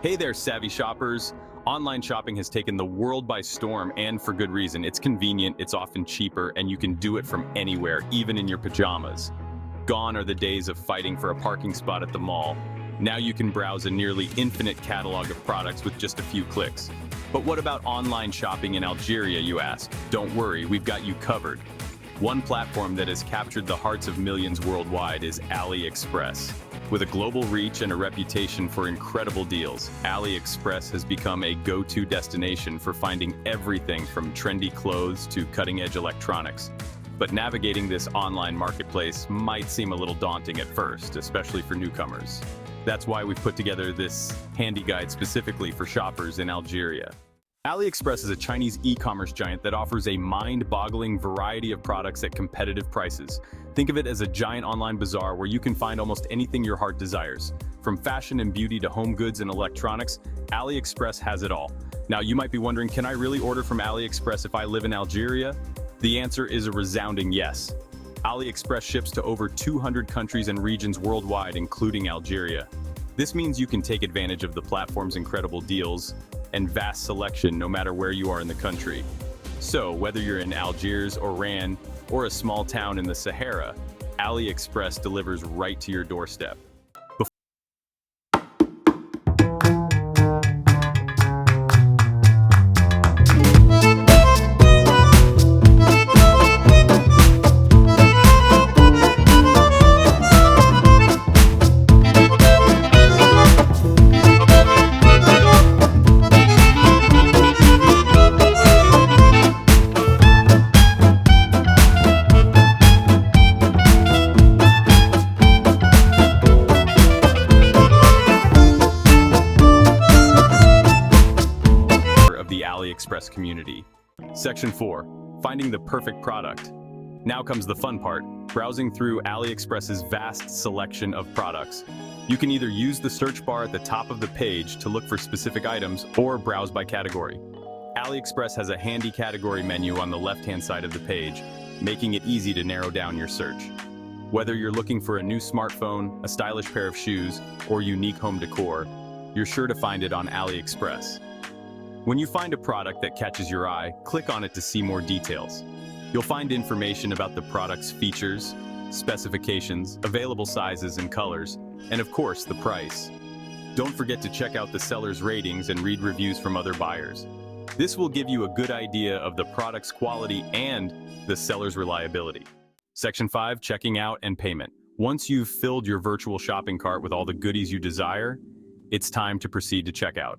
Hey there, savvy shoppers. Online shopping has taken the world by storm, and for good reason. It's convenient, it's often cheaper, and you can do it from anywhere, even in your pajamas. Gone are the days of fighting for a parking spot at the mall. Now you can browse a nearly infinite catalog of products with just a few clicks. But what about online shopping in Algeria, you ask? Don't worry, we've got you covered. One platform that has captured the hearts of millions worldwide is AliExpress. With a global reach and a reputation for incredible deals, AliExpress has become a go-to destination for finding everything from trendy clothes to cutting-edge electronics. But navigating this online marketplace might seem a little daunting at first, especially for newcomers. That's why we've put together this handy guide specifically for shoppers in Algeria. AliExpress is a Chinese e-commerce giant that offers a mind-boggling variety of products at competitive prices. Think of it as a giant online bazaar where you can find almost anything your heart desires. From fashion and beauty to home goods and electronics, AliExpress has it all. Now, you might be wondering, can I really order from AliExpress if I live in Algeria? The answer is a resounding yes. AliExpress ships to over 200 countries and regions worldwide, including Algeria. This means you can take advantage of the platform's incredible deals and vast selection no matter where you are in the country. So, whether you're in Algiers, Oran, or a small town in the Sahara, AliExpress delivers right to your doorstep. The AliExpress community. Section 4. Finding the perfect product. Now comes the fun part, browsing through AliExpress's vast selection of products. You can either use the search bar at the top of the page to look for specific items or browse by category. AliExpress has a handy category menu on the left-hand side of the page, making it easy to narrow down your search. Whether you're looking for a new smartphone, a stylish pair of shoes, or unique home decor, you're sure to find it on AliExpress. When you find a product that catches your eye, click on it to see more details. You'll find information about the product's features, specifications, available sizes and colors, and of course, the price. Don't forget to check out the seller's ratings and read reviews from other buyers. This will give you a good idea of the product's quality and the seller's reliability. Section 5. Checking out and payment. Once you've filled your virtual shopping cart with all the goodies you desire, it's time to proceed to checkout.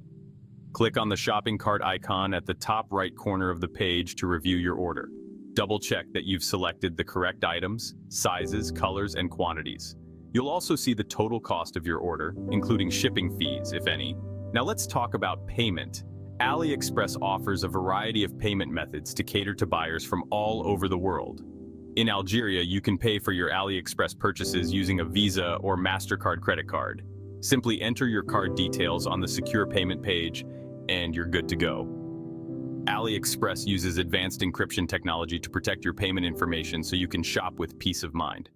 Click on the shopping cart icon at the top right corner of the page to review your order. Double-check that you've selected the correct items, sizes, colors, and quantities. You'll also see the total cost of your order, including shipping fees, if any. Now let's talk about payment. AliExpress offers a variety of payment methods to cater to buyers from all over the world. In Algeria, you can pay for your AliExpress purchases using a Visa or MasterCard credit card. Simply enter your card details on the secure payment page, and you're good to go. AliExpress uses advanced encryption technology to protect your payment information so you can shop with peace of mind.